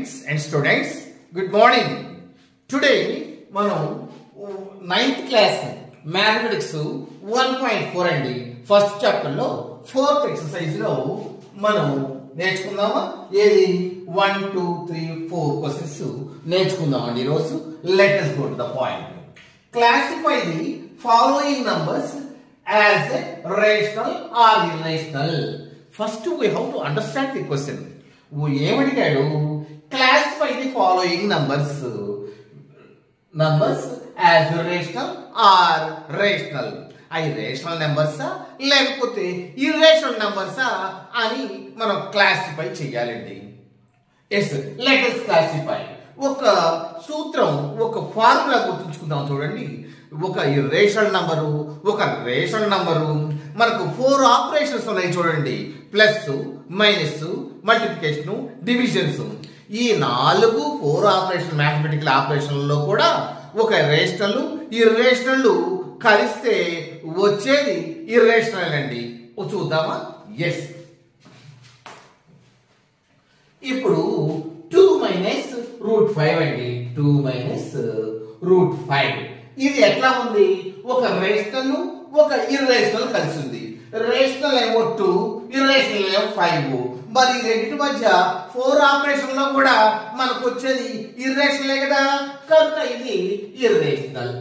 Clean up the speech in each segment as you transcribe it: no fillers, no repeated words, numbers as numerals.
friends and students, good morning. Today మనం 9th class mathematics 1.4 అండి first chapter లో 4th exercise లో మనం నేర్చుకుందామా ఏది 1 2 3 4 క్వశ్చన్స్ నేర్చుకుందాం అండి ఈ రోజు. Let us go to the point. Classify the following numbers as rational or irrational. First we have to understand the question. ఏమడిగాడు? Classify the following numbers as rational or rational. అవి rational నెంబర్సా లేకపోతే irrational నెంబర్సా అని మనం classify చేయాలండి. Yes, let us classify. ఒక సూత్రం, ఒక ఫార్ములా గుర్తుంచుకుందాం చూడండి. ఒక ఇర్రేషనల్ నంబరు, ఒక రేషనల్ నంబరు, మనకు 4 ఆపరేషన్స్ ఉన్నాయి చూడండి. Plus, minus, multiplication, divisions. ఈ 4 ఆపరేషన్ మ్యాథమెటికల్ ఆపరేషన్లలో కూడా ఒక రేషనల్ ఇర్రేషనల్ కలిస్తే వచ్చేది ఇర్రేషనల్ అండి. చూద్దామా? ఎస్. ఇప్పుడు 2 మైనస్ రూట్ 5 అండి. 2 మైనస్ రూట్ 5 ఇది ఎట్లా ఉంది? ఒక రేషనల్ ఒక ఇర్రేషనల్ కలిసి ఉంది. రేషనల్ ఏమో 2, ఇర్రేషనల్ ఏమో 5. మరి ఈ రెండింటి మధ్య 4 ఆపరేషన్ లో కూడా మనకు వచ్చేది ఇర్రేషనలే కదా, కనుక ఇది ఇర్రేషనల్.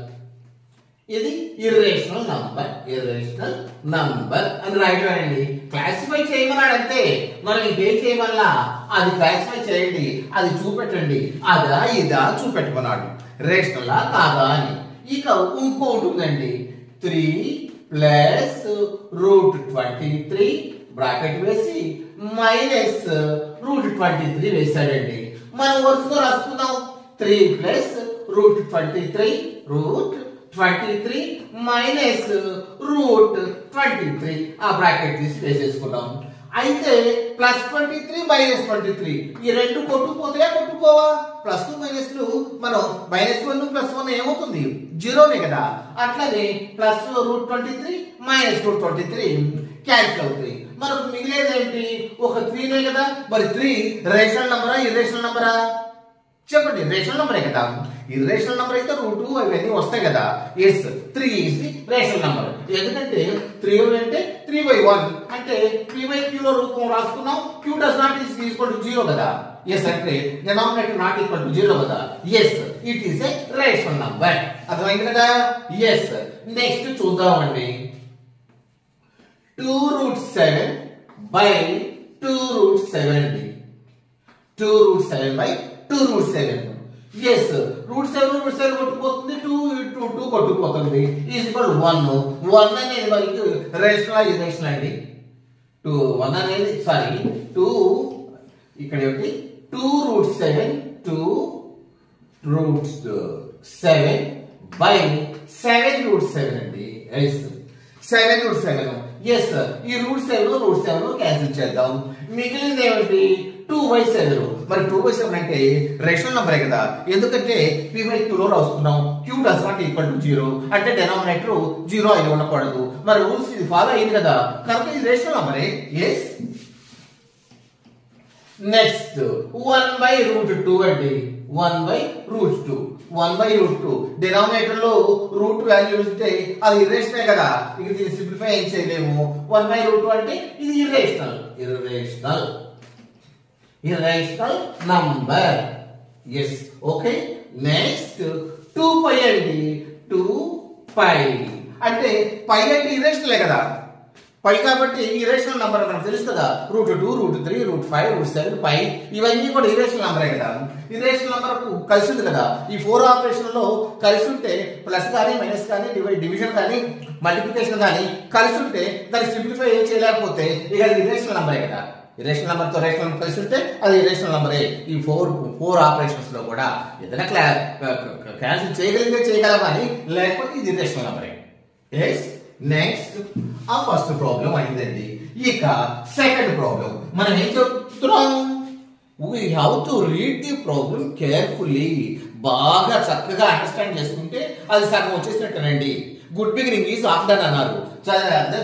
ఇది ఇర్రేషనల్ నంబర్. ఇర్రేషనల్ నంబర్ అని రాయటండి. క్లాసిఫై చేయమన్నాడంతే, మనం ఇంకేం చేయమల్లా అది క్లాసిఫై చేయండి, అది చూపెట్టండి, అదా ఇదా చూపెట్టమన్నాడు. రేషనలా కాదా అని. ఇక ఇంకోటి ఉందండి. 3 ప్లస్ రూట్ 23 బ్రాకెట్ వేసి మైనస్ రూట్ 23 వేశాడండి. మనం వరుసగా రాసుకుందాం. 3 ప్లస్ రూట్ 23 మైనస్ రూట్ 23 ఆ బ్రాకెట్ తీసి వేసేసుకున్నాం. అయితే ప్లస్ 23 మైనస్ 23 ఈ రెండు కొట్టుకుపోతాయా కొట్టుకోవా? ప్లస్ మైనస్లు మనం -1 ప్లస్ 1 ఏమవుతుంది? 0నే కదా. అట్లనే plus root 23 minus root 23 cancel అవుతాయి. మనకు మిగిలేదేంటి? ఒక 3నే కదా. మరి 3 రేషనల్ నంబరా ఇర్రేషనల్ నంబరా? చెప్పండి. రేషనల్ నంబరే కదా. ఇర్రేషనల్ నంబర్ అయితే రూట్ అవన్నీ వస్తాయి కదా. Yes, 3 is the rational number. ఎందుకంటే 3 అంటే 3/1 అంటే 3/q లో రూపం రాసుకున్నాం. q does not is equal to 0 కదా. ఎస్ అంటే డినామినేటర్ నాట్ ఈక్వల్ టు 0 కదా. Yes, it is a rational number. అర్థమైంది కదా. ఎస్, నెక్స్ట్ చూద్దామండి. 2√7 బై 2√7 అండి. 2√7 బై 2√7. ఎస్, √7 కొట్టుకుపోతుంది. 2 కొట్టుకుపోతుంది. Is equal to 1. 1 అనేది మనకి రేషనల్ ఇర్రేషనల్ అండి. 1 అనేది 2 ఇక్కడ ఏంటి? 2√7 బై 7√7 అండి. ఎస్, 7√7. ఎస్, ఈ √7 క్యాన్సిల్ చేద్దాం. మిగిలింది ఏమిటి? 2/7. మరి 2/7 అంటే రేషనల్ నంబరే కదా. ఎందుకంటే p/q లో రాసుకున్నాం. q does not equal to 0 అంటే డినామినేటర్ 0 అయి ఉండకూడదు. మరి రూల్స్ ఇది ఫాలో అయింది కదా, కనుక ఇది రేషనల్ నంబరే. ఎస్. నెక్స్ట్ 1/√2 అండి. 1/√2 డినామినేటర్ లో రూట్ వాల్యూ ఉంటే అది ఇర్రేషనల్ కదా. ఇక దీన్ని సింప్లిఫై ఏం చేయలేము. 1/√2 అంటే ఇది irrational number. Yes, okay. Next 2π అండి. 2π అంటే పై అంటే ఇర్రేషనలే కదా. పై కాబట్టి ఇర్రేషనల్ నంబర్ మనకు తెలుసు కదా. √2 √3 √5 √7 π ఇవన్నీ కూడా ఇర్రేషనల్ నంబరే కదా. ఇర్రేషనల్ నంబర్ కలిసి ఉంది కదా. ఈ 4 ఆపరేషన్ లో కలిసి ఉంటే ప్లస్ కానీ మైనస్ కానీ డివిజన్ కానీ మల్టిప్లికేషన్ కానీ కలిసి ఉంటే దాన్ని సింప్లిఫై ఏం చేయలేకపోతే ఇక అది ఇర్రేషనల్ నంబరే కదా. ఇర్రేషనల్ నంబర్ తో రేషనల్ నంబర్ కలిసి ఉంటే అది ఇర్రేషనల్ నంబరే. ఈ 4 ఆపరేషన్స్ లో కూడా ఏదైనా క్యాన్సిల్ చేయగలం కానీ లేకపోతే ఇది ఇర్రేషనల్ నంబరే. ఎస్. నెక్స్ట్ ఆ ఫస్ట్ ప్రాబ్లం అయిందండి. ఇక సెకండ్ ప్రాబ్లం మనం ఏం చెప్తున్నాం? we have to read the problem carefully. బాగా చక్కగా అండర్స్టాండ్ చేసుకుంటే అది సగం వచ్చేసినట్టేనండి. గుడ్ బిగినింగ్ ఈజ్ ఆఫ్టర్ అన్నారు.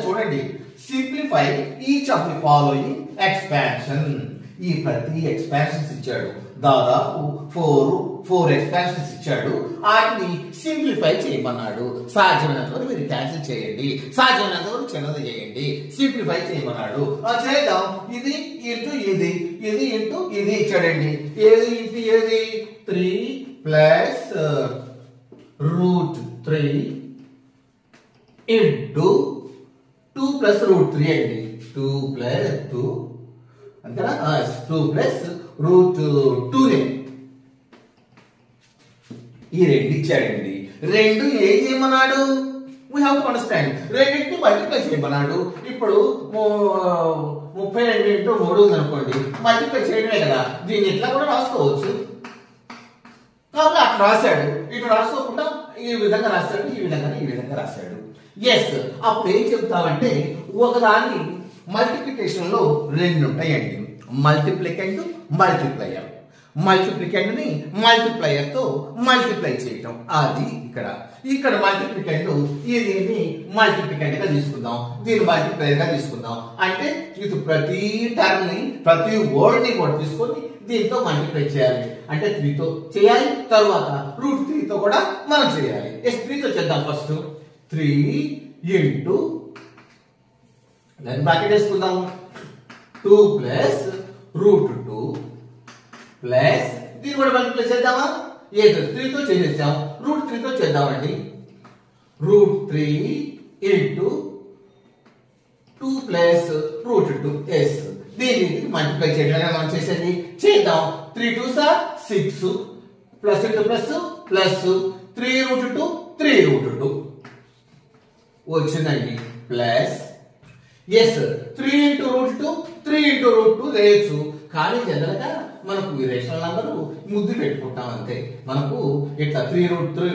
చూడండి. Simplify each of the following expansion. ఈ ప్రతి ఎక్స్పాన్షన్స్ ఇచ్చాడు. దాదాపు 4 ఎక్స్పాన్షన్స్ ఇచ్చాడు. వాటిని సింప్లిఫై చేయమన్నాడు. సాధ్యమైనంత వరకు మీరు క్యాన్సిల్ చేయండి, సాధ్యమైనంత వరకు చిన్నది చేయండి, సింప్లిఫై చేయమన్నాడు. చేద్దాం. ఇది ఇంటూ ఇది, ఇది ఇంటూ ఇది ఇచ్చాడండి. ఏది ఇంటూ ఏది? 3 ప్లస్ √3 ఇంటూ 2 ప్లస్ √3 అండి. 2 ప్లస్ 2 అంతేనా? 2 ప్లస్ √2 ఈ రెండు ఇచ్చాడండి. రెండు ఏం చేయమన్నాడు? We have to understand. రెండింటిని మల్టిప్లై చేయమన్నాడు. ఇప్పుడు 32 ఇంటూ 3 ఉంది అనుకోండి, మల్టిప్లై చేయడమే కదా. దీన్ని ఇట్లా కూడా రాసుకోవచ్చు. కాబట్టి అక్కడ రాశాడు. ఇటు రాసుకోకుండా ఈ విధంగా రాశాడు, ఈ విధంగా రాశాడు. ఎస్. అప్పుడు ఏం చెప్తామంటే ఒకదాన్ని మల్టిప్లికేషన్ లో రెండు ఉంటాయండి. మల్టిప్లికెంట్, మల్టిప్లయర్. మల్టిప్లికెంట్ ని మల్టిప్లయర్ తో మల్టిప్లై చేయటం. అది ఇక్కడ మల్టిప్లికెంట్. దీన్ని మల్టిప్లికెంట్ గా తీసుకుందాం, దీన్ని మల్టిప్లయర్ గా తీసుకుందాం. అంటే ఇది ప్రతి టర్మ్ ని, ప్రతి వర్డ్ ని కూడా తీసుకొని దీంతో మల్టిప్లై చేయాలి. అంటే 3 తో చేయాలి, తర్వాత √3 తో కూడా మనం చేయాలి. 3 తో చేద్దాం. ఫస్ట్ 3 ఇంటూ దాన్ని బ్రాకెట్ వేసుకుందాం. 2 ప్లస్ √2 ప్లస్ దీన్ని కూడా మల్టిప్లై చేద్దామా? 3 తో చేసేసాం. √3 తో చేద్దామండి. √3 ఇంటూ 2 ప్లస్ √2. ఎస్. దీన్ని మల్టిప్లై చేయడం మనం చేసేది. చేద్దాం. 3 2 6 ప్లస్ ఇంటూ ప్లస్ ప్లస్ 3√2 3√2 వచ్చిందండి. ప్లస్ ఎస్ 3 ఇంటూ √2 3 ఇంటూ √2 చేయొచ్చు. కానీ జనరల్ గా మనకు ఈ రేషనల్ నంబర్ ముద్దు పెట్టుకుంటాం అంతే. మనకు ఇట్లా 3√3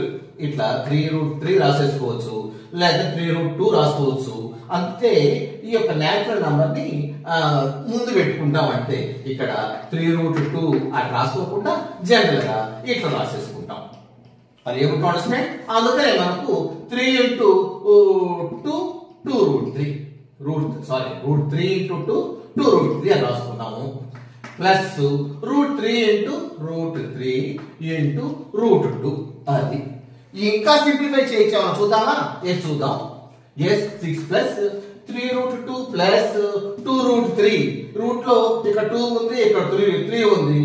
ఇట్లా 3√3 రాసేసుకోవచ్చు, లేదా 3√2 రాసుకోవచ్చు. అంతే. ఈ యొక్క న్యాచురల్ నంబర్ ని ముందు పెట్టుకుంటాం అంతే. ఇక్కడ 3√2 అట్లా రాసుకోకుండా జనరల్ గా ఇట్లా రాసేసుకుంటాం. అది ఏమిటో అండర్స్టాండ్. అందుకనే మనకు 3 ఇంటూ 2 2√3 √3 ఇంటూ 2 2√3 అని రాసుకున్నాము. Plus √3 into √3 into √2. అది ఇంకా సింప్లిఫై చేయొచ్చు. చూద్దామా? ఎస్ చూద్దాం. Yes 6 plus 3√2 plus 2√3. రూట్ లో ఇక్కడ 2 ఉంది, ఇక్కడ 3 ఉంది.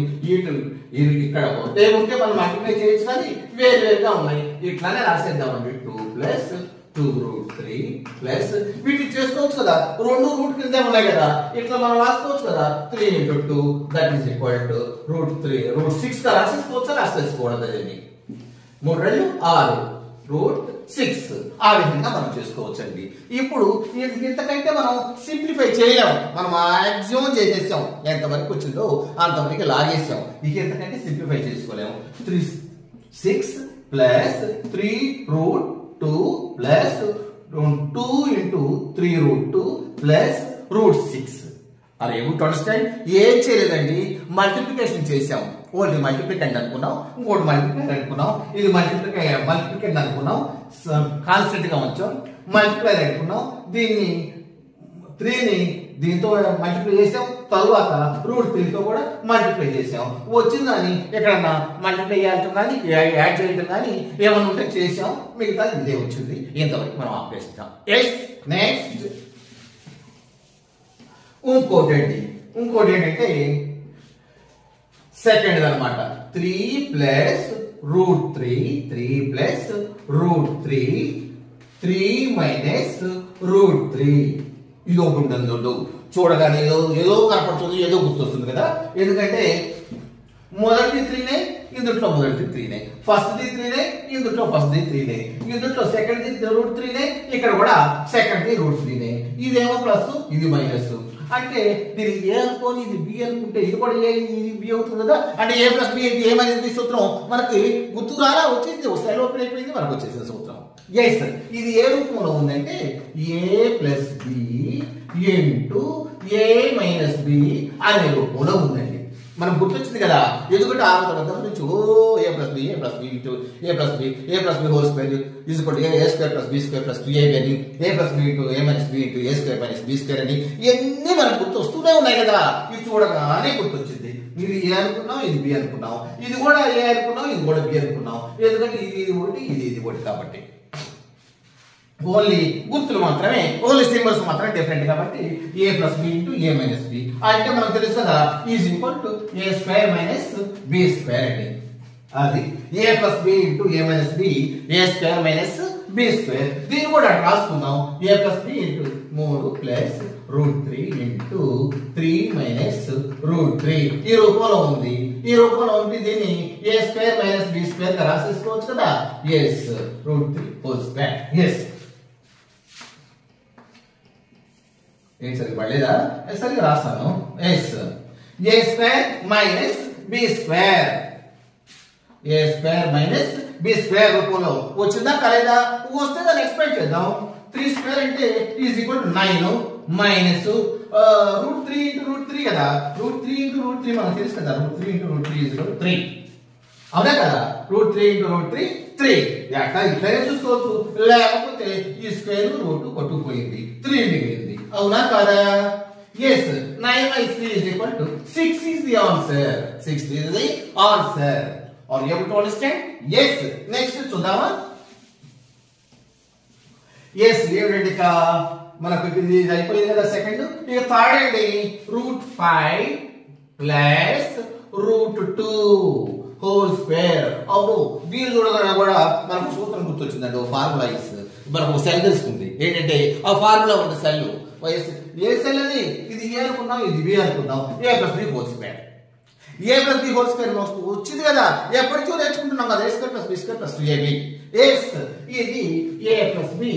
ఇక్కడ ఉంటే మనం మల్టిప్లై చేయొచ్చు, కానీ వేరుగా ఉన్నాయి. ఇట్లానే రాసేద్దామండి. 2 ప్లస్ 2√3 ప్లస్ వీటిని చేసుకోవచ్చు కదా, రెండు రూట్ కింద ఉన్నాయి కదా, ఇట్లా మనం రాసుకోవచ్చు కదా. 3 into 2 that is equal to √3 √6 గా రాసేసుకోవచ్చు. రాసేసుకోవడం జరిగింది. 3 2 6 √6 ఆ విధంగా మనం చేసుకోవచ్చు అండి. ఇప్పుడు ఇంతకంటే మనం సింప్లిఫై చేయలేము. మనం మాక్సిమం చేసేసాం. ఎంతవరకు వచ్చిందో అంతవరకు లాగేసాం. ఇక ఎంతకంటే సింప్లిఫై చేసుకోలేము. 6 ప్లస్ 3√2 ప్లస్ 2 ఇంటూ 3√2 ప్లస్ √6. అరే వుడ్ అండర్స్టాండ్. ఏం చేయలేదండి, మల్టిప్లికేషన్ చేసాం. ఒకటి మల్టిప్లికెంట్ అనుకున్నాం, ఇంకోటి మల్టిప్లైర్ అనుకున్నాం. ఇది మల్టిప్లికెంట్ అనుకున్నాం, కాన్స్టెంట్ గా వచ్చాం. మల్టిప్లైర్ అనుకున్నాం, దీన్ని 3ని దీంతో మల్టిప్లై చేసాం. తరువాత √3 తో కూడా మల్టిప్లై చేసాం. వచ్చిందని ఎక్కడన్నా మల్టిప్లై చేయటం కానీ యాడ్ చేయటం కానీ ఏమన్నా ఉంటే చేసాం. మిగతా ఇదే వచ్చింది. ఇంతవరకు మనం ఆపేస్తాం. నెక్స్ట్ ఇంకోటి ఏంటంటే సెకండ్ అనమాట. 3 ప్లస్ √3 3 ప్లస్ √3 3 మైనస్ √3. ఇది ఒకటి ఉంటుంది. చూడగానే ఏదో కనపడుతుంది, ఏదో గుర్తొస్తుంది కదా. ఎందుకంటే మొదటి 3నే, ఇందుట్లో మొదటి 3నే, ఫస్ట్ 3నే, ఇందుట్లో ఫస్ట్ 3నే, ఇందుట్లో సెకండ్ √3నే, ఇక్కడ కూడా సెకండ్ √3నే. ఇదేమో ప్లస్, ఇది మైనస్. అంటే దీనికి ఏ అనుకోని ఇది బి అనుకుంటే ఇది కూడా ఏ, ఇది బి అవుతుంది కదా. అంటే ఏ ప్లస్ బి ఏ మైనస్ బి సూత్రం మనకి గుర్తు రాలా వచ్చింది. ఒకసారి ఓపెన్ అయిపోయింది, మనకు వచ్చేసిన సూత్రం. ఎస్. ఇది ఏ రూపంలో ఉందంటే ఏ plus b into a minus B అనే రూపంలో ఉందండి. మనకు గుర్తొచ్చింది కదా. ఎందుకంటే ఆ తర్వాత నుంచి a plus b into a plus b whole square is equal to a square plus b square plus 2ab అని, a plus b into a minus b into a square minus b square అని ఇవన్నీ మనకు గుర్తొస్తూనే ఉన్నాయి కదా. ఇది చూడగానే గుర్తొచ్చింది. ఇది ఏ అనుకున్నాం, ఇది బి అనుకున్నాం, ఇది కూడా ఏ అనుకున్నాం, ఇది కూడా బి అనుకున్నాం. ఎందుకంటే ఇది ఒకటి, ఇది ఒకటి కాబట్టి ఓన్లీ గుర్తులు మాత్రమే, ఓన్లీ సింబల్స్ మాత్రమే డిఫరెంట్ కాబట్టి a plus b into a minus b అంటే మనకు తెలుసు కదా is equal to a square minus b square అండి. అది a plus b into a minus b a square minus b square. దీన్ని కూడా రాసుకుందాం. A plus b into 3 plus √3 into 3 minus √3 ఈ రూపంలో ఉంది. ఈ రూపంలో ఉంటే దీన్ని a square minus b square గా రాసేసుకోవచ్చు కదా. Yes √3 whole square. ఎస్ ఏంటి సరిగ్గా పడలేదా? సరిగ్గా రాస్తాను. Yes A square minus b square, a square minus b square రూపంలో వచ్చిందా కాలేదా? వస్తే దాన్ని ఎక్స్పెక్ట్ చేద్దాం. 3 స్క్వేర్ అంటే is equal to 9 minus √3 into √3 కదా. √3 ఇంటూ √3 మనకు తెలుసు కదా. √3 ఇంటూ √3 ఈజ్ ఈక్వల్ టు 3 అవునా కదా. √3 ఇంటూ √3 3 ఎట్లా ఇట్లనే చూసుకోవచ్చు. లేకపోతే ఈ స్క్వేర్ రూట్ కొట్టుకుపోయింది, 3 మిగిలింది. అవునా కాదా? Yes, 9 by 3 is equal to 6 is the answer. 6 is the answer. Are you able to understand? Yes. Next చూద్దామా? Yes, ఏమిటండి ఇక మనకు ఇది అయిపోయింది కదా సెకండ్. ఇక థర్డ్ అండి √5 ప్లస్ √2 హోల్ స్క్వేర్. అబ్బో దీని చూడగానే కూడా మనకు సూత్రం గుర్తొచ్చిందండి. ఫార్ములా ఇస్ మనకు ఒక సెల్ తెలుస్తుంది. ఏంటంటే ఆ ఫార్ములా ఉంది సెల్. ఏ సెల్ అది? ఇది ఏ అనుకున్నాం, ఇది బి అనుకున్నాం. A plus b whole square. A plus b whole square మనకు వచ్చింది కదా. ఎప్పటికీ నేర్చుకుంటున్నాం కదా. A square plus b square plus 2ab. ఇది a plus b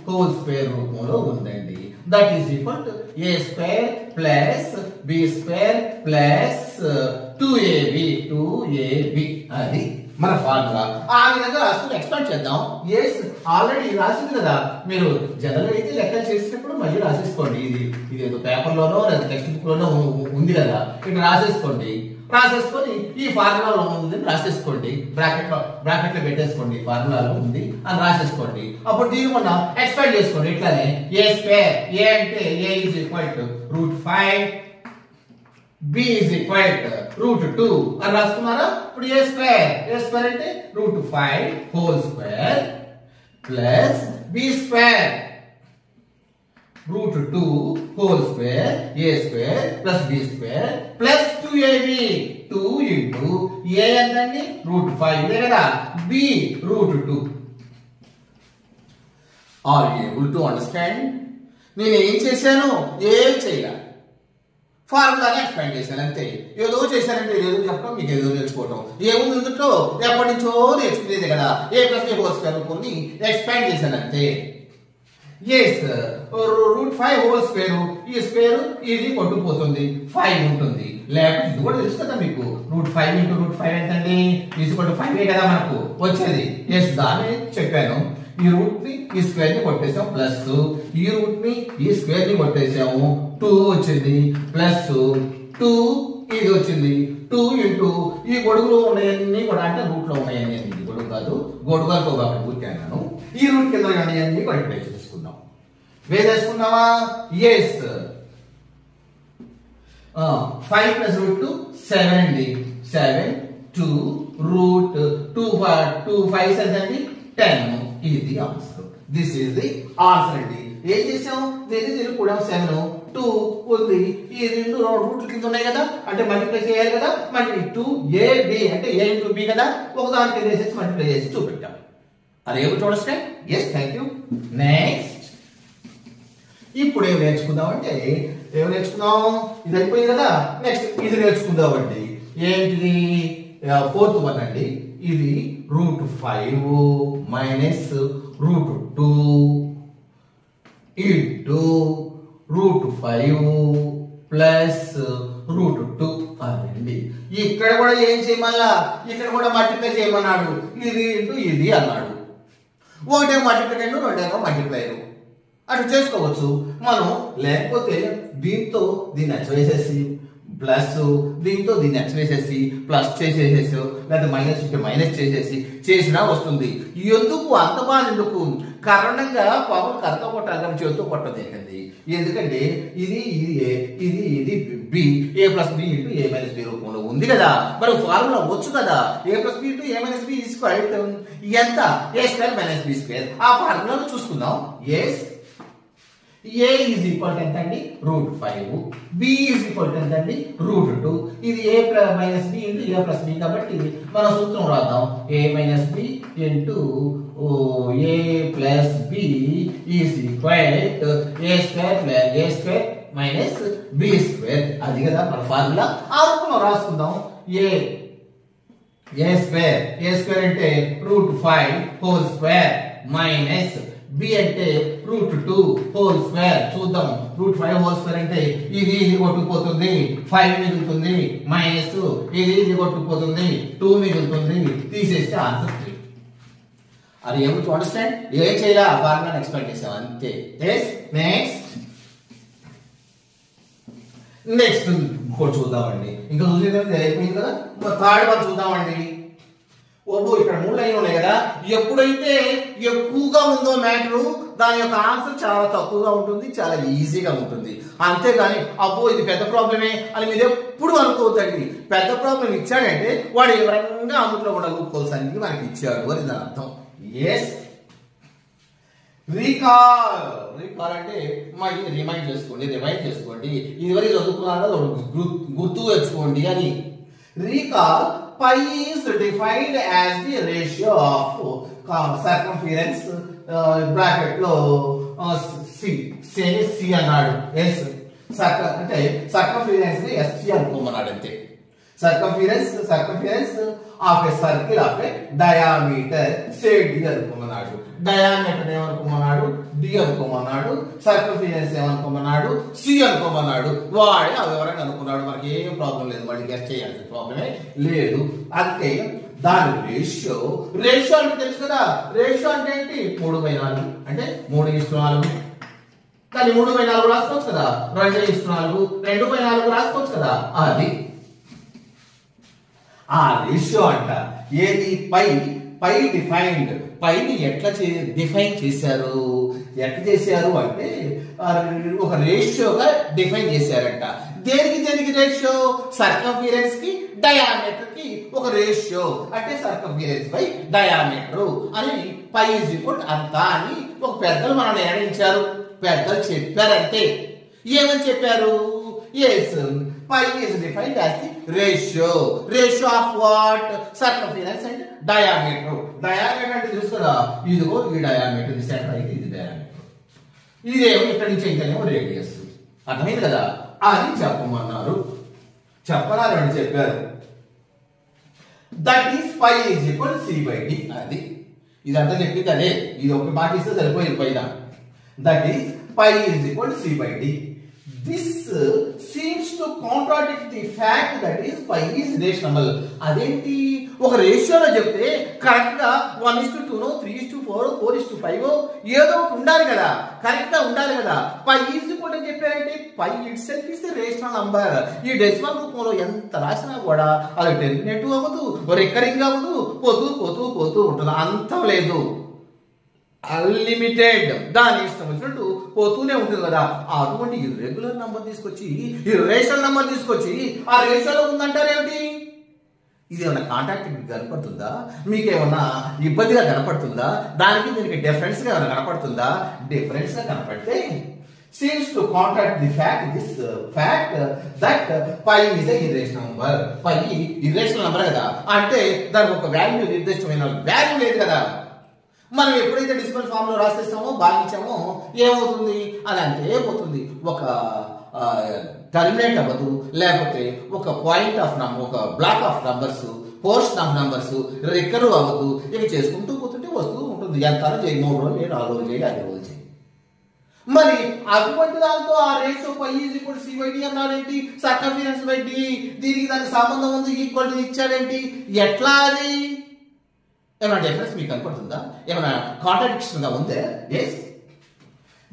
whole square రూపంలో ఉందండి. That is equal to a square plus b square plus 2ab. అది మన ఫార్ములా. ఆ విధంగా రాసుకుని ఎక్స్పాండ్ చేద్దాం. ఎస్ ఆల్రెడీ రాసింది కదా. మీరు జనరల్ అయితే లెక్కలు చేసేటప్పుడు మళ్ళీ రాసేసుకోండి. ఇది ఏదో పేపర్ లోనో లేదా టెక్స్ట్ బుక్ లోనో ఉంది కదా. ఇక్కడ రాసేసుకోండి. రాసేసుకొని ఈ ఫార్ములాలో ఉంది రాసేసుకోండి. బ్రాకెట్ లో పెట్టేసుకోండి. ఫార్ములాలో ఉంది అని రాసేసుకోండి. అప్పుడు దీన్ని మనం ఎక్స్పాండ్ చేసుకోండి. ఇట్లానే ఏ స్క్వేర్, ఏ అంటే a is equal to √5 b is equal to √2 అని రాసుకున్నారా? ఇప్పుడు ఏ స్క్వేర్ అంటే √5 whole square plus b square √2 whole square a square plus b square plus 2ab. 2 into a ఎంతండి √5 ఇదే కదా. b √2. Are you able to understand? నేను ఏం చేశాను? ఏం చేయాలి, ఫార్ములాని ఎక్స్పాండ్ చేశాను అంతే. ఏదో చేశానంటే ఏదో చెప్పడం, మీకు ఏదో నేర్చుకోవటం. ఏముంది ఇందులో ఎప్పటి నుంచో నేర్చుకునేది కదా. ఏ ప్లస్ బి హోల్ స్క్వేర్ కొన్ని ఎక్స్పాండ్ చేశాను అంతే. ఎస్ √5 హోల్ స్క్వేర్, ఈ స్క్వేర్ ఇది కొట్టుకుపోతుంది, 5 ఉంటుంది. లేకపోతే ఇది కూడా తెలుసు కదా మీకు. √5 ఇంటూ √5 ఎంతండి? ఈజ్ ఈక్వల్ టు 5 కదా మనకు వచ్చేది. ఎస్ దాన్ని చెప్పాను. ఈ రూట్ ని ఈ స్క్వేర్ ని కొట్టేసాం ప్లస్, ఈ రూట్ ని ఈ స్క్వేర్ ని కొట్టేసాము 2 వచ్చింది ప్లస్ 2 ఇది వచ్చింది. 2 ఇంటూ ఈ గొడుగులో ఉన్నాయన్నీ కూడా అంటే రూట్ లో ఉన్నాయని ఇది గొడుగు కాదు, గొడుగు అనుకో కాబట్టి ఊరికాను. ఈ రూట్ కింద కానీ అన్ని మల్టిప్లై చేసుకుందాం. వేసేసుకున్నావా? ఎస్ 5 ప్లస్ √2 7 అండి. 7 2 √2 5 అండి 10. ఇది answer. This is the answer అండి. ఏం చేసాం? దీన్ని కూడా 7 2 ఉంది. ఈ రెండు రూట్ల కింద ఉన్నాయి కదా, అంటే మల్టిప్లై చేయాలి కదా. మళ్ళీ 2ab అంటే a ఇంటూ b కదా. ఒకదానికి వేసేసి మల్టిప్లై చేసి చూపెట్టాం. అది ఏమి చూడండి. Yes thank you. నెక్స్ట్ ఇప్పుడు ఏం నేర్చుకుందాం అంటే ఏం నేర్చుకుందాం? ఇది అయిపోయింది కదా. నెక్స్ట్ ఇది నేర్చుకుందాం అండి. ఏంటిది? 4th వన్ అండి. ఇది √5 మైనస్ √2 ఇంటూ √5 ప్లస్ √2 అదండి. ఇక్కడ కూడా ఏం చేయమల్లా? ఇక్కడ కూడా మల్టిప్లై చేయమన్నాడు. ఇది ఇంటూ ఇది అన్నాడు. ఒకటేమో మల్టిప్లికేషన్, రెండేమో మల్టిప్లైరు. అటు చేసుకోవచ్చు మనం. లేకపోతే దీంతో దీన్ని అచ్చవేసేసి ప్లస్ దీంతో దీన్ని ఎక్స్ వేసేసి ప్లస్ చేసేసేసి లేదా మైనస్ ఉంటే మైనస్ చేసేసి చేసినా వస్తుంది. ఎందుకు అంత బాగా ఎందుకు కారణంగా పాపం కర్రతో కొట్టాలి కానీ చేతితో కొట్టదేకండి. ఎందుకంటే ఇది ఏ ఇది B A plus b into a minus B రూపంలో ఉంది కదా. మరి ఫార్ములా వచ్చు కదా, ఏ plus b into a minus b square ఎంత ఏ స్క్వేర్ మైనస్ బి స్క్వేర్. ఆ ఫార్ములాను చూసుకుందాం. A is equal to ఎంత అండి √5, B is equal to ఎంత అండి √2. ఇది A minus B into A plus B కాబట్టి మన సూత్రం రాద్దాం. A minus B into A plus B is equal to A square plus A square minus B square. అది కదా మన ఫార్ములా. ఆ రూపంలో రాసుకుందాం. A square అంటే √5 whole square minus B అంటే √2 whole square. చూద్దాం. √5 whole square అంటే ఇది కొట్టుకుపోతుంది, 5 మిగులుతుంది, మైనస్ ఇది కొట్టుకుపోతుంది, 2 మిగులుతుంది, తీసేస్తే ఆన్సర్ 3. అది ఏమి టు అండర్స్టాండ్? ఏం చేయాలి ఆ ఫార్ములాని ఎక్స్ప్లెయిన్ చేసాం అంతే. నెక్స్ట్ ఇంకోటి చూద్దామండి. ఇంకా చూసేది అయిపోయింది కదా. థర్డ్ వన్ చూద్దామండి. ఓబో ఇక్కడ 3 లైన్లు ఉన్నాయి కదా. ఎప్పుడైతే ఎక్కువగా ఉందో మ్యాటర్ దాని యొక్క ఆన్సర్ చాలా తక్కువగా ఉంటుంది, చాలా ఈజీగా ఉంటుంది. అంతేగాని అబ్బో ఇది పెద్ద ప్రాబ్లమే అని మీరు ఎప్పుడు అనుకోవద్దండి. పెద్ద ప్రాబ్లం ఇచ్చాడంటే వాడు ఎవరంగా అందులో ఉన్న లూప్హోల్స్ అన్ని మనకి ఇచ్చాడు అని దాని అర్థం. రీకాల్ అంటే రిమైండ్ చేసుకోండి, ఇదివరకు చదువుకున్నారో గుర్తు తెచ్చుకోండి అని. Recall, pi is defined as the ratio of circumference bracket లో C అన్నాడు. అంటే circumference ని SC అనుకోమన్నాడు అంతే. Circumference of a circle of a diameter say D అనుకోమన్నాడు. డయామీటర్ ఏమనుకోమన్నాడు D అనుకోమన్నాడు. సర్కంఫరెన్స్ ఏమనుకోమన్నాడు C అనుకోమన్నాడు. వాడే ఆ వివరంగా అనుకున్నాడు. మనకి ఏం ప్రాబ్లం లేదు, మళ్ళీ గెస్ట్ చేయాల్సిన ప్రాబ్లమే లేదు. అంతే. దాని రేషియో అంటే తెలుసు కదా. రేషియో అంటే ఏంటి? 3/4 అంటే 3:4. దాన్ని 3/4 రాసుకోవచ్చు కదా. 2:4 2/4 రాసుకోవచ్చు కదా. అది ఆ రేషియో అంట. ఏది? పై డిఫైన్డ్. పైని ఎట్లా డిఫైన్ చేశారు? అంటే ఒక రేషియోగా డిఫైన్ చేశారంట. దేనికి రేషియో? సర్కంఫరెన్స్ కి డయామీటర్ కి ఒక రేషియో. అంటే సర్కంఫరెన్స్ బై డయామీటర్ అని పై ఈజ్ ఈక్వల్ అంత అని ఒక పెద్దలు మనం నిర్ణయించారు. పెద్దలు చెప్పారంటే ఏమని చెప్పారు? Pi is defined as the ratio of what? Circumference and diameter. Diameter అంటే తెలుసు కదా. ఇదిగో ఈ డయామీటర్, ఇది సెంటర్ అయితే ఇది డయామీటర్, ఇదేమో ఇక్కడ నుంచి ఇంకేమో రేడియస్. అర్థమైంది కదా అని చెప్పమన్నారు. చెప్పాలని చెప్పారు. That is pi is equal C/D. అది ఇదంతా చెప్పింది అదే. ఇది ఒక మాట ఇస్తే సరిపోయింది పైన. That is pi is equal C/D. This seems to contradict the fact that is pi is rational. అదేంటి? ఒక రేషియోలో చెప్తే కరెక్ట్ గా 1:2 3:4 4:5 ఏదో ఒకటి ఉండాలి కదా. కరెక్ట్ గా ఉండాలి కదా. పై ఈజ్ ఈక్వల్ అని చెప్పారంటే pi itself is the rational number. ఈ డెసిమల్ రూపంలో ఎంత రాసినా కూడా అది టెర్మినేటివ్ అవ్వదు, రికరింగ్ అవ్వదు, పోతూ ఉంటుంది. అంతం లేదు, అన్లిమిటెడ్. దాని ఇష్టం వచ్చినట్టు పోతూనే ఉంటుంది కదా. అటువంటి ఇర్రెగ్యులర్ నంబర్ తీసుకొచ్చి ఇర్రేషనల్ నంబర్ తీసుకొచ్చి ఆ రేషియోలో ఉందంటారేమిటి? ఇది ఏమన్నా కాంటాక్ట్ మీకు కనపడుతుందా? మీకేమన్నా ఇబ్బందిగా కనపడుతుందా? దానికి దీనికి డిఫరెన్స్ గా ఏమైనా కనపడుతుందా? డిఫరెన్స్ గా కనపడితే seems to contradict the fact that pi is a irrational number. pi irrational number కదా. అంటే దానికి ఒక వాల్యూ, నిర్దిష్టమైన వాల్యూ లేదు కదా. మనం ఎప్పుడైతే డెసిమల్ ఫామ్ లో రాసేస్తామో, భాగించామో ఏమవుతుంది? అది అంతే పోతుంది. ఒక టర్మినేట్ అవ్వదు, లేకపోతే ఒక పాయింట్ ఆఫ్ నంబర్, ఒక black of numbers, portion of numbers రికర్ అవ్వదు. ఇక చేసుకుంటూ పోతుంటే వస్తూ ఉంటుంది. ఎంత చేయి, 3 రోజులు చేయి, 4 రోజులు చేయి, 5 రోజులు చేయి. మరి అటువంటి దాంతో ఆ ratio pi is equal C/D అన్నాడేంటి? సర్కంఫరెన్స్ బై D, దీనికి దానికి సంబంధం ఉంది, ఈక్వల్ ఇచ్చాడేంటి? ఎట్లా అది? ఏమైనా డిఫరెన్స్ మీకు కనపడుతుందా? ఏమైనా కాంట్రాడిక్షన్ గా ఉందే? Yes.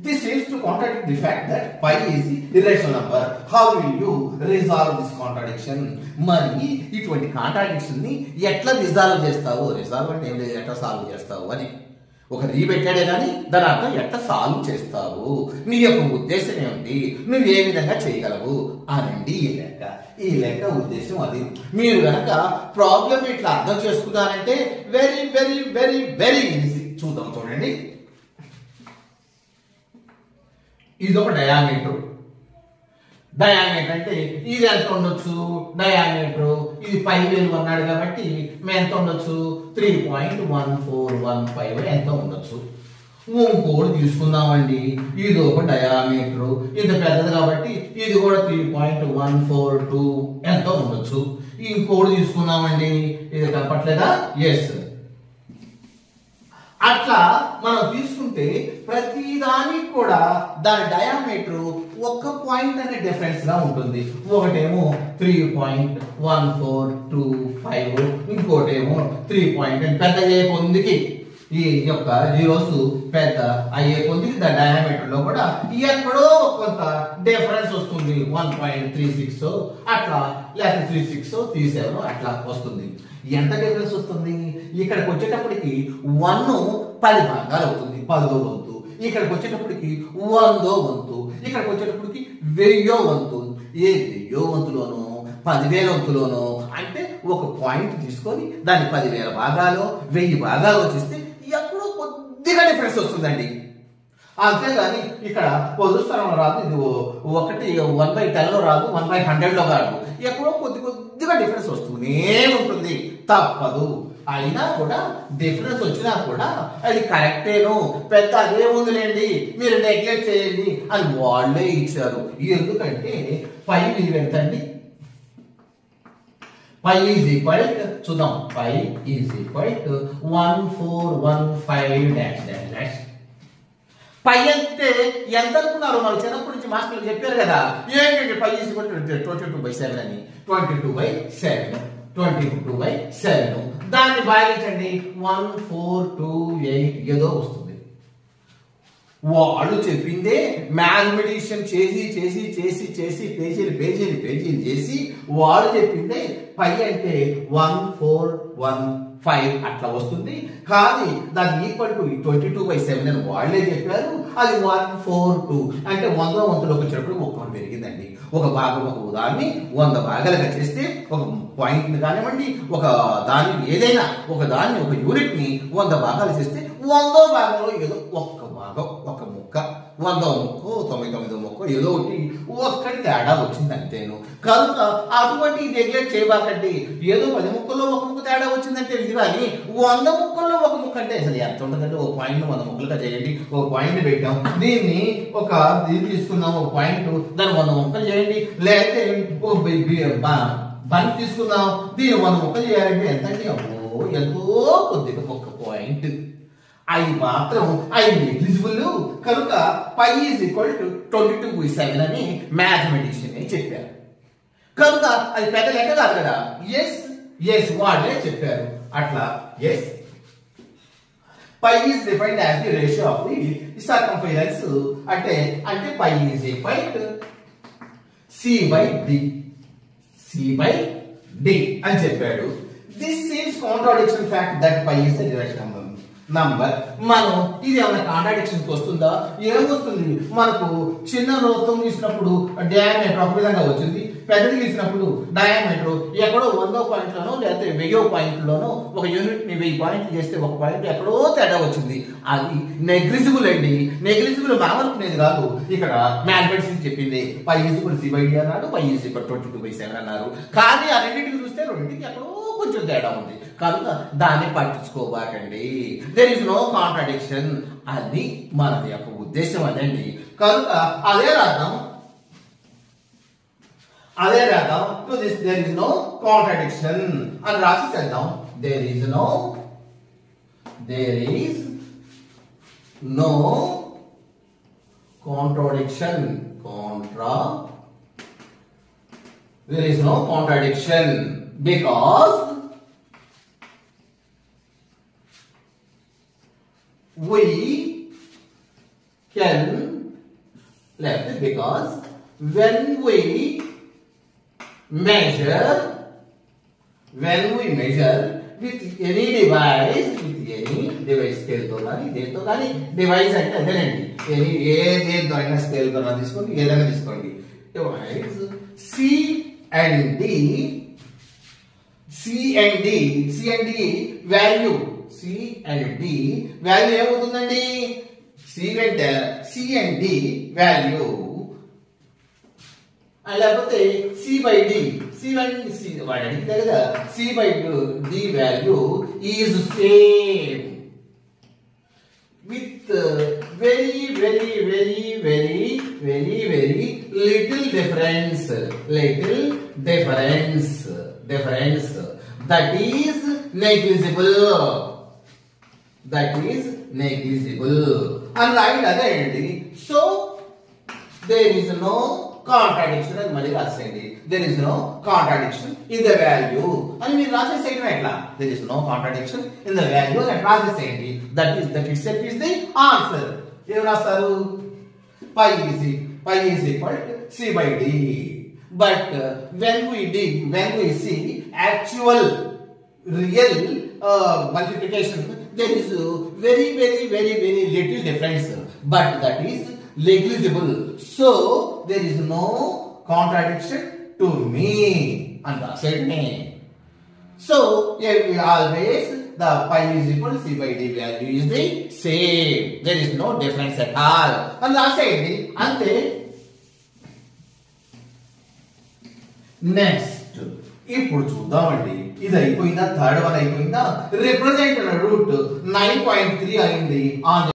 This seems to contradict the fact that pi is the irrational number. How will you resolve this contradiction? మరి ఇటువంటి కాంట్రాడిక్షన్ ని ఎట్లా రిజాల్వ్ చేస్తావు? రిజాల్వ్ అంటే ఏం లేదు, ఎట్లా సాల్వ్ చేస్తావు అని. ఒక రీ పెట్టాడే కానీ దాని అర్థం ఎట్లా సాల్వ్ చేస్తావు, నీ యొక్క ఉద్దేశం ఏమిటి, నువ్వు ఏ విధంగా చేయగలవు అనండి ఈ లెక్క. ఈ లెక్క ఉద్దేశం అది. మీరు కనుక ప్రాబ్లం ఇట్లా అర్థం చేసుకున్నారంటే very very very very easy. చూద్దాం, చూడండి. ఇది ఒక డయామీటర్. డయామీటర్ అంటే ఇది ఎంత ఉండొచ్చు? డయామీటర్ ఇది 1000 అన్నాడు కాబట్టి మేము ఎంత ఉండొచ్చు? 3.1415 ఎంత ఉండొచ్చు. ఇంకోటి తీసుకుందామండి. ఇది ఒక డయామీటర్, ఇది పెద్దది కాబట్టి ఇది కూడా 3.142 ఎంత ఉండొచ్చు. ఇంకోటి తీసుకుందామండి. ఇది కనపట్లేదా? ఎస్. అట్లా మనం తీసుకుంటే ప్రతి దానికి కూడా దాని డయామీటర్ ఒక పాయింట్ అనే డిఫరెన్స్ గా ఉంటుంది. ఒకటేమో 3.1425, ఇంకోటేమో 3 పెద్ద అయ్యే పొందికి ఈ యొక్క జీరోస్ పెద్ద అయ్యే పొందికి దాని డయామీటర్ లో కూడా ఎక్కడో కొంత డిఫరెన్స్ వస్తుంది. 1.36 అట్లా, లేక 36 37 అట్లా వస్తుంది. ఎంత డిఫరెన్స్ వస్తుంది? ఇక్కడికి వచ్చేటప్పటికి 1 10 భాగాలు అవుతుంది, 10వ వంతు. ఇక్కడికి వచ్చేటప్పటికి 100వ వంతు. ఇక్కడికి వచ్చేటప్పటికి 1000వ వంతు. ఏ 1000వ వంతులోనో 10,000 వంతులోనో అంటే ఒక పాయింట్ తీసుకొని దాన్ని 10,000 భాగాలు 1000 భాగాలు వచ్చేస్తే ఎక్కడో కొద్దిగా డిఫరెన్స్ వస్తుందండి. అంతేగాని ఇక్కడ పొదుస్తారంలో రాదు, ఇది 1/10లో రాదు, 1/100లో రాదు. ఎక్కడో కొద్దిగా డిఫరెన్స్ వస్తూనే ఉంటుంది, తప్పదు. అయినా కూడా డిఫరెన్స్ వచ్చినా కూడా అది కరెక్టేను, పెద్ద అదే ఉందిలేండి, మీరు నెగ్లెక్ట్ చేయండి అని వాళ్ళే ఇచ్చారు. ఎందుకంటే పై విలువ ఎంతండి? పై ఈజ్ ఈక్వల్ చూద్దాం. పై ఈజ్ ఈక్వల్ 1415 పై అంటే ఎంత అనుకున్నారు? మనం చిన్నప్పటి నుంచి మాస్టర్లు చెప్పారు కదా, ఏంటంటే పై ఈజ్ ఈక్వల్ 22/7 అని. 22/7 దాన్ని భాగించండి, 1428 ఏదో వస్తుంది. వాళ్ళు చెప్పిందే మ్యాథమెటిషియన్ చేసి చేసి చేసి చేసి పేజీలు చేసి వాళ్ళు చెప్పిందే పై అంటే 1415 అట్లా వస్తుంది. కానీ దాన్ని ఈక్వల్ టు 22/7 అని వాళ్ళే చెప్పారు. అది 142 అంటే 100వ వంతులోకి వచ్చినప్పుడు ఒక్కటి పెరిగిందండి. ఒక భాగం ఒక ఉదాహరణ 100 భాగాలుగా చేస్తే ఒక పాయింట్ ని కానివ్వండి, ఒక దాన్ని ఏదైనా ఒక దాన్ని ఒక యూనిట్ ని 100 భాగాలు చేస్తే 100వ భాగంలో ఏదో ఒక్క భాగం, ఒక ముక్క, 100వ ముక్కో 99వ ముక్కో ఏదో ఒక్కటి తేడా వచ్చింది అంతేను. కనుక అటువంటి నెగ్లెక్ట్ చేయబాకండి. ఏదో 10 ముక్కల్లో ఒక ముక్క తేడా వచ్చిందంటే ఇది, కానీ 100 ముక్కల్లో ఒక ముక్క అంటే అసలు ఎంత ఉంటుందంటే ఒక పాయింట్ 100 ముక్కలుగా చేయండి. ఒక పాయింట్ పెట్టాం, దీన్ని తీసుకున్నాం, ఒక పాయింట్ దాన్ని 100 ముక్కలు చేయండి. లేకపోతే ఒక బంక్ తీసుకున్నాం, దీన్ని 100 ముక్కలు చేయాలంటే ఎంతండి? అబ్బో ఎంతో కొద్దిగా ఒక పాయింట్. అవి మాత్రం అవి నెగ్లిజిబుల్. కనుక పై ఈజ్ ఈక్వల్ టు 22/7 అని మ్యాథమెటిషియన్ చెప్పారు. కనుక అది పెద్ద లెక్క కాదు కదా. ఎస్ వాళ్ళే చెప్పారు అట్లా. Yes, pi is defined as the ratio of the circumference అంటే pi is equal to C/D అని చెప్పాడు. This seems contradiction fact that pi is the rational number. మనం ఇది ఏమైనా కాంట్రాడిక్షన్ వస్తుందా? ఏమొస్తుంది? మనకు చిన్న వృత్తం గీసినప్పుడు డయామీటర్ ఒక విధంగా వచ్చింది, పెద్దది గీసినప్పుడు డయామీటర్ ఎక్కడో 100వ పాయింట్లోనో లేకపోతే 1000వ పాయింట్లోనో ఒక యూనిట్ ని 1000 పాయింట్లు చేస్తే ఒక పాయింట్ ఎక్కడో తేడా వచ్చింది. అది నెగ్లిజిబుల్ అండి. నెగ్లిజిబుల్ మామూలుకునేది కాదు. ఇక్కడ మ్యాథమెటిక్స్ చెప్పింది పై ఈక్వల్ C/D అన్నాడు, పై ఈక్వల్ 22/7 అన్నారు. కానీ ఆ రెండింటికి చూస్తే రెండింటికి ఎక్కడో కొంచెం తేడా ఉంది. కనుక దాన్ని పట్టించుకోబాకండి. There is no contradiction. అది మన యొక్క ఉద్దేశం అదండి. కనుక అదే రాద్దాం. To this there is no contradiction అని రాసి చేద్దాం. There is no contradiction. There is no contradiction because we can left because when we measure with any device scale తో కానీ దేంతో కానీ డివైస్ అంటే అదేనండి దేంతో స్కేల్ తో తీసుకోండి ఏదైనా తీసుకోండి C and D వాల్యూ ఏమవుతుందండి C and D వాల్యూ లేకపోతే C/D వాడు అడిగితే కదా C/D value is same with very little difference that is negligible and right అదేంటి so there is no contradiction అని మళ్ళీ రాసేయండి there is no contradiction in the value అని మీరు రాసేసేయడం ఎట్లా there is no contradiction in the value అని రాసేసేయండి that itself is the answer ఏం రాస్తారు pi is equal to C/D but when we see actual real multiplication there is very little difference but that is negligible so there is no contradiction to me and said me so always the pi is equal to C/D value is the same there is no difference at all and రాసేయండి అంతే next ఇప్పుడు చూద్దామండి ఇది అయిపోయిందా third one అయిపోయిందా represent route 9.3 అయింది